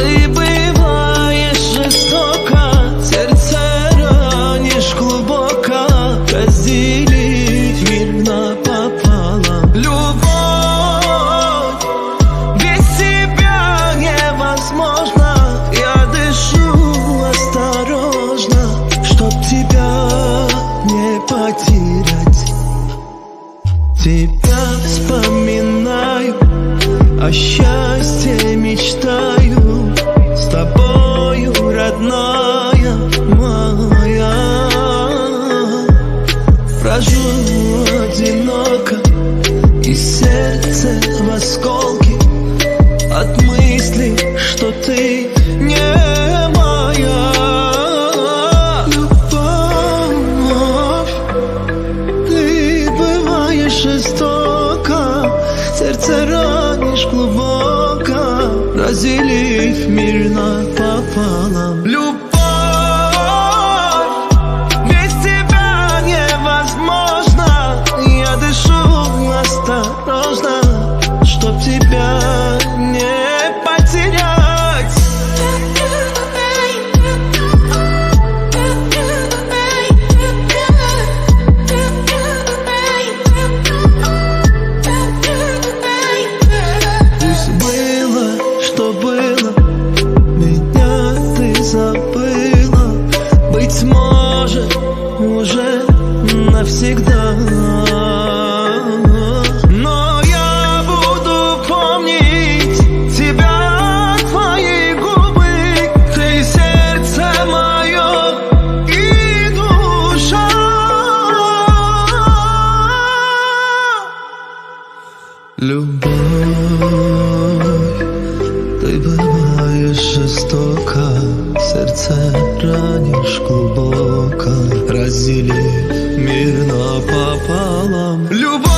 Ты бываешь жестоко, сердце ранишь глубоко, разделить мир напополам. Любовь, без тебя невозможно. Я дышу осторожно, чтоб тебя не потерять. Тебя вспоминаю, о счастье мечтаю, с тобою, родная моя. Брожу одиноко, и сердце в осколке от мысли, что ты не моя. Любовь, ты бываешь жестоко, сердце ранишь глубоко, разделив мир напополам. Любовь, без тебя невозможно. Я дышу осторожно, чтоб тебя не потерять. Пусть было, что было, меня ты забыла. Быть может, уже навсегда. Но я буду помнить тебя, твои губы, ты сердце мое и душа. Любовь, ты бываешь жестоко, сердце ранишь глубоко, разделив мир напополам. Любовь.